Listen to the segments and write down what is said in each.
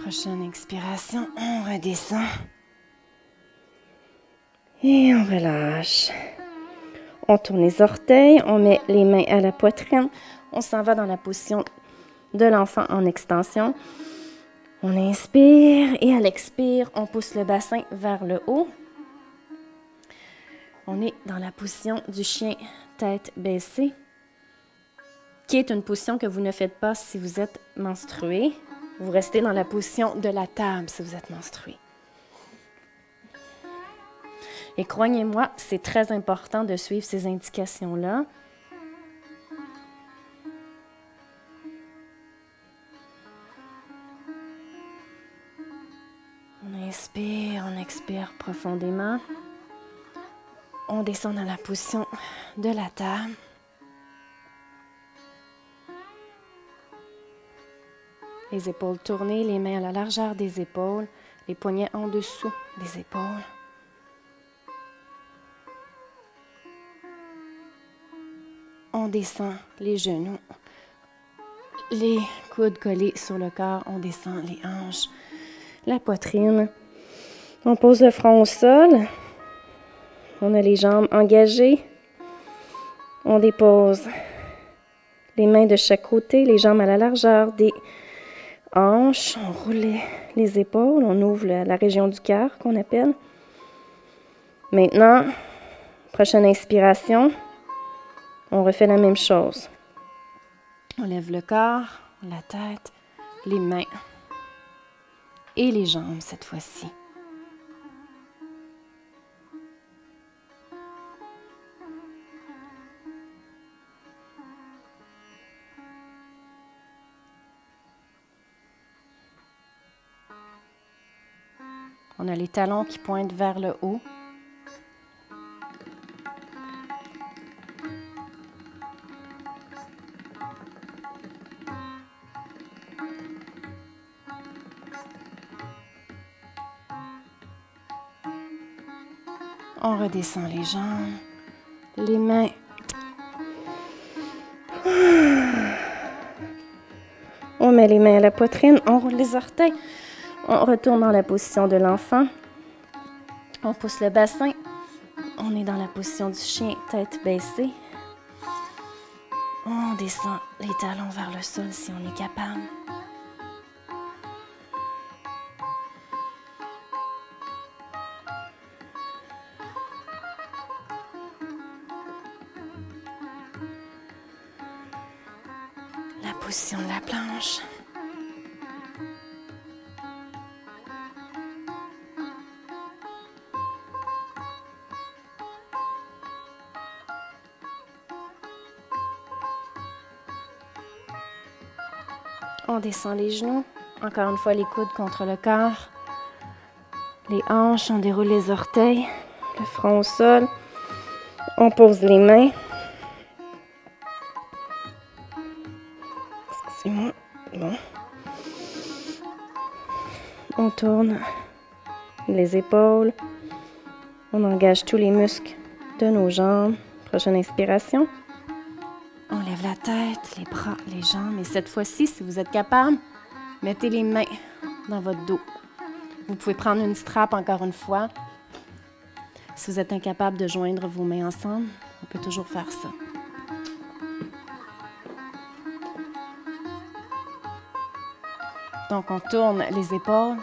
Prochaine expiration, on redescend. Et on relâche. On tourne les orteils, on met les mains à la poitrine. On s'en va dans la position de l'enfant en extension. On inspire et à l'expire, on pousse le bassin vers le haut. On est dans la position du chien tête baissée, qui est une position que vous ne faites pas si vous êtes menstrué. Vous restez dans la position de la table si vous êtes menstrué. Et croyez-moi, c'est très important de suivre ces indications-là. On inspire, on expire profondément. On descend dans la position de la table. Les épaules tournées, les mains à la largeur des épaules, les poignets en dessous des épaules. On descend les genoux, les coudes collés sur le corps, on descend les hanches, la poitrine. On pose le front au sol, on a les jambes engagées. On dépose les mains de chaque côté, les jambes à la largeur des hanches. On roule les épaules, on ouvre la région du cœur qu'on appelle. Maintenant, prochaine inspiration. On refait la même chose. On lève le corps, la tête, les mains et les jambes cette fois-ci. On a les talons qui pointent vers le haut. On redescend les jambes, les mains. On met les mains à la poitrine, on roule les orteils. On retourne dans la position de l'enfant. On pousse le bassin. On est dans la position du chien, tête baissée. On descend les talons vers le sol si on est capable. La position de la planche. On descend les genoux. Encore une fois, les coudes contre le corps. Les hanches, on déroule les orteils. Le front au sol. On pose les mains. Excusez-moi. Bon. On tourne les épaules. On engage tous les muscles de nos jambes. Prochaine inspiration. On lève la tête, les bras, les jambes. Et cette fois-ci, si vous êtes capable, mettez les mains dans votre dos. Vous pouvez prendre une strap encore une fois. Si vous êtes incapable de joindre vos mains ensemble, on peut toujours faire ça. Donc, on tourne les épaules.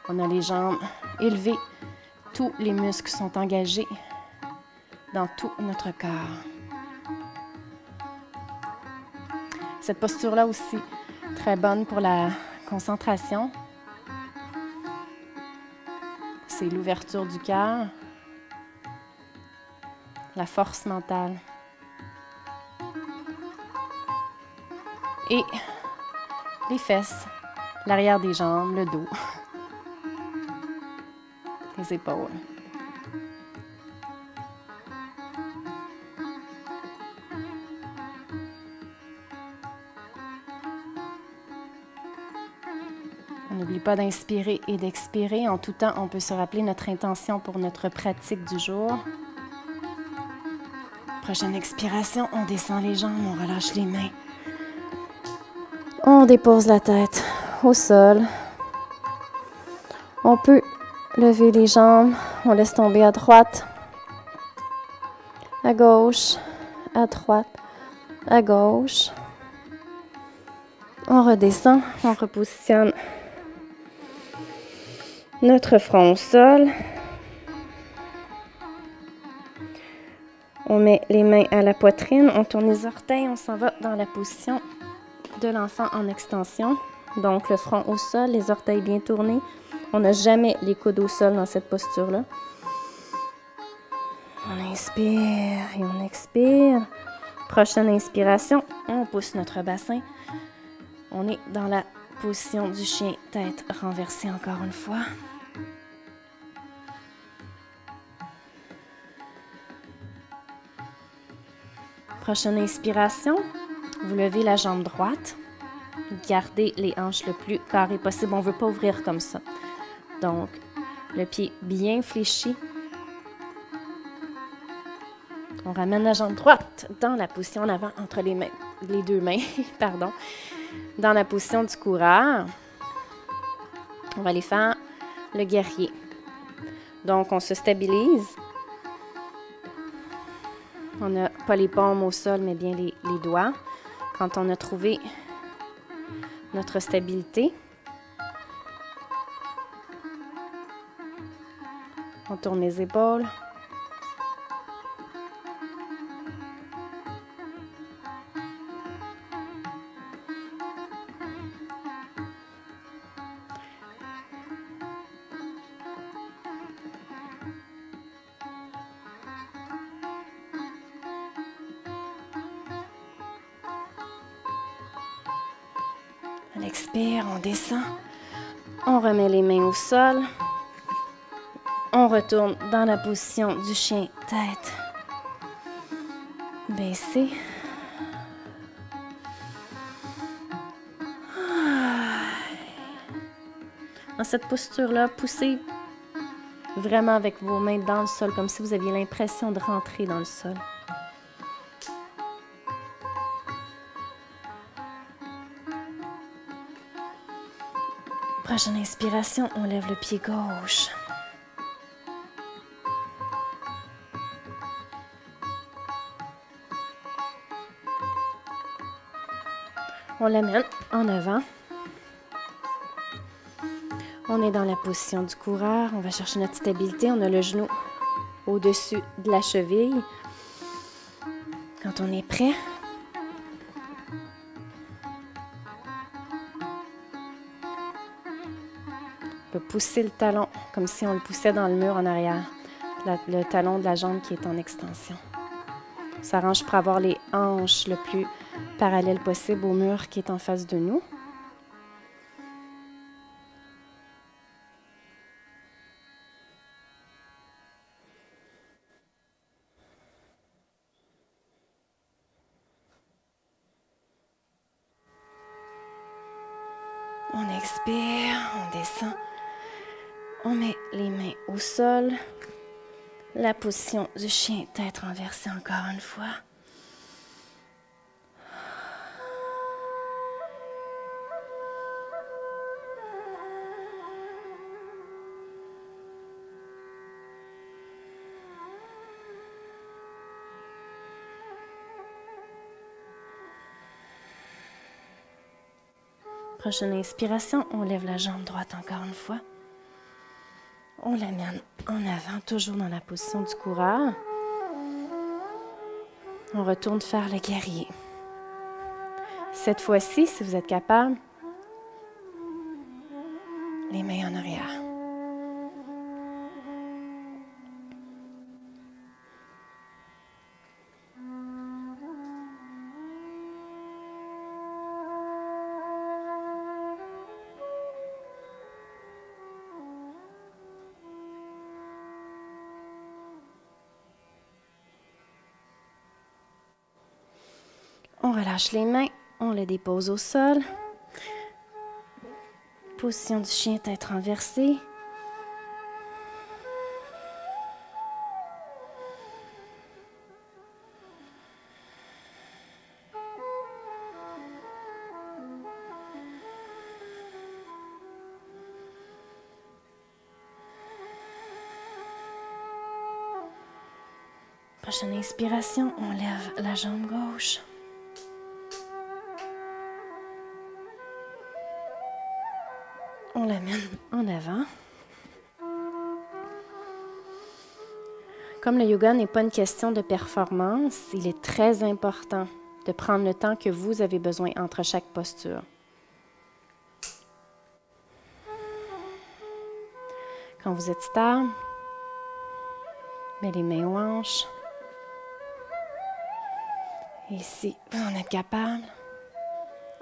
On a les jambes élevées. Tous les muscles sont engagés dans tout notre corps. Cette posture-là aussi, très bonne pour la concentration. C'est l'ouverture du cœur, la force mentale. Et les fesses, l'arrière des jambes, le dos, les épaules. On n'oublie pas d'inspirer et d'expirer. En tout temps, on peut se rappeler notre intention pour notre pratique du jour. Prochaine expiration, on descend les jambes, on relâche les mains. On dépose la tête au sol. On peut lever les jambes, on laisse tomber à droite, à gauche, à droite, à gauche. On redescend, on repositionne notre front au sol. On met les mains à la poitrine, on tourne les orteils, on s'en va dans la position de l'enfant en extension. Donc, le front au sol, les orteils bien tournés. On n'a jamais les coudes au sol dans cette posture-là. On inspire et on expire. Prochaine inspiration, on pousse notre bassin. On est dans la position du chien, tête renversée encore une fois. Prochaine inspiration, vous levez la jambe droite. Gardez les hanches le plus carré possible. On ne veut pas ouvrir comme ça. Donc, le pied bien fléchi. On ramène la jambe droite dans la position en avant entre les mains, les deux mains, pardon, dans la position du coureur. On va aller faire le guerrier. Donc, on se stabilise. On n'a pas les paumes au sol, mais bien les doigts. Quand on a trouvé notre stabilité, on tourne les épaules. On expire, on descend. On remet les mains au sol. On retourne dans la position du chien, tête baissée. Dans cette posture-là, poussez vraiment avec vos mains dans le sol, comme si vous aviez l'impression de rentrer dans le sol. Prochaine inspiration, on lève le pied gauche. On l'amène en avant. On est dans la position du coureur. On va chercher notre stabilité. On a le genou au-dessus de la cheville. Quand on est prêt, on peut pousser le talon comme si on le poussait dans le mur en arrière. Le talon de la jambe qui est en extension. On s'arrange pour avoir les hanches le plus parallèles possible au mur qui est en face de nous. On expire, on descend. On met les mains au sol. La position du chien, tête renversée encore une fois. Prochaine inspiration, on lève la jambe droite encore une fois. On l'amène en avant, toujours dans la position du coureur. On retourne faire le guerrier. Cette fois-ci, si vous êtes capable, les mains en arrière. On relâche les mains, on les dépose au sol. Position du chien, tête renversée. Prochaine inspiration, on lève la jambe gauche. On l'amène en avant. Comme le yoga n'est pas une question de performance, il est très important de prendre le temps que vous avez besoin entre chaque posture. Quand vous êtes stable, mettez les mains aux hanches. Et si vous en êtes capable,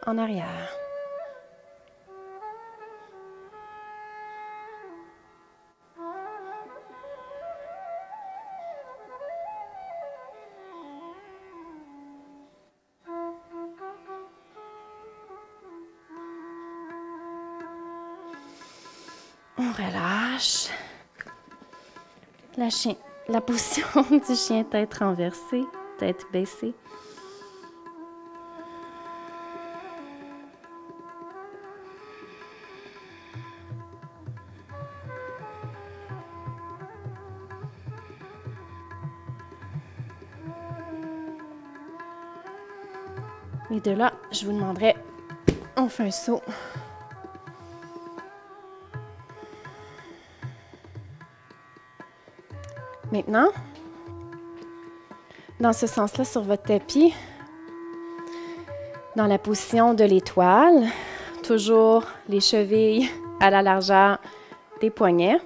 en arrière. On relâche. La position du chien, tête renversée, tête baissée. Et de là, je vous demanderai, on fait un saut. Maintenant, dans ce sens-là, sur votre tapis, dans la position de l'étoile, toujours les chevilles à la largeur des poignets.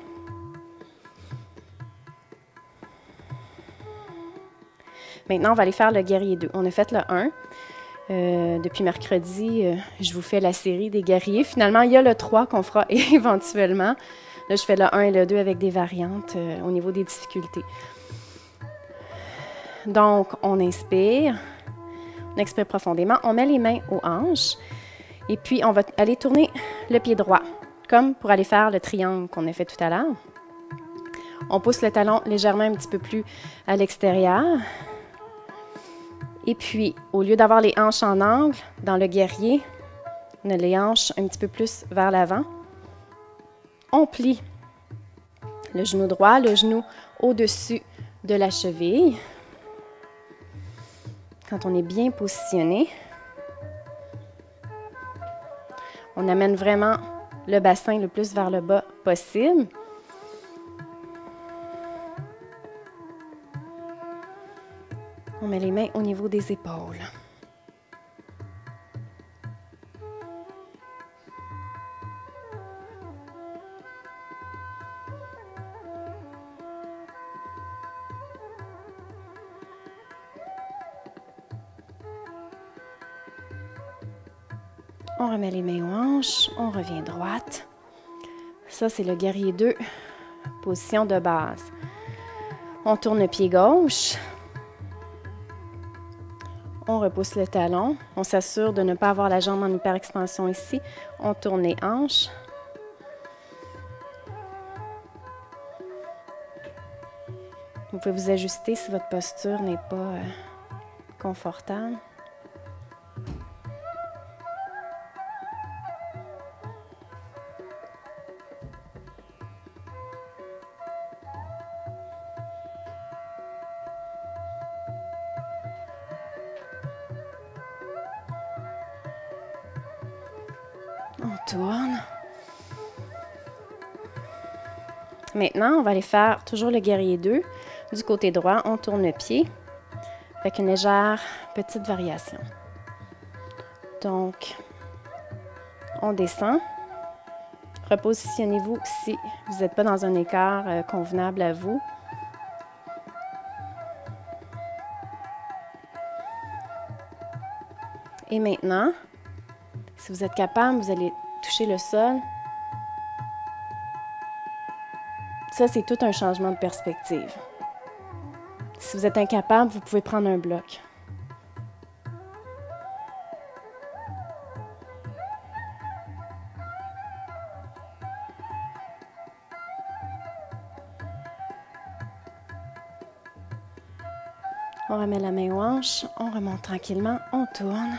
Maintenant, on va aller faire le guerrier 2. On a fait le 1. Depuis mercredi, je vous fais la série des guerriers. Finalement, il y a le 3 qu'on fera éventuellement. Là, je fais le 1 et le 2 avec des variantes au niveau des difficultés. Donc, on inspire profondément. On met les mains aux hanches et puis on va aller tourner le pied droit, comme pour aller faire le triangle qu'on a fait tout à l'heure. On pousse le talon légèrement un petit peu plus à l'extérieur. Et puis, au lieu d'avoir les hanches en angle, dans le guerrier, on a les hanches un petit peu plus vers l'avant. On plie le genou droit, le genou au-dessus de la cheville. Quand on est bien positionné, on amène vraiment le bassin le plus vers le bas possible. On met les mains au niveau des épaules. On remet les mains aux hanches, on revient droite. Ça, c'est le guerrier 2, position de base. On tourne le pied gauche. On repousse le talon. On s'assure de ne pas avoir la jambe en hyperextension ici. On tourne les hanches. Vous pouvez vous ajuster si votre posture n'est pas confortable. On tourne. Maintenant, on va aller faire toujours le guerrier 2. Du côté droit, on tourne le pied avec une légère petite variation. Donc, on descend. Repositionnez-vous si vous n'êtes pas dans un écart convenable à vous. Et maintenant, si vous êtes capable, vous allez toucher le sol. Ça, c'est tout un changement de perspective. Si vous êtes incapable, vous pouvez prendre un bloc. On remet la main aux hanches, on remonte tranquillement, on tourne.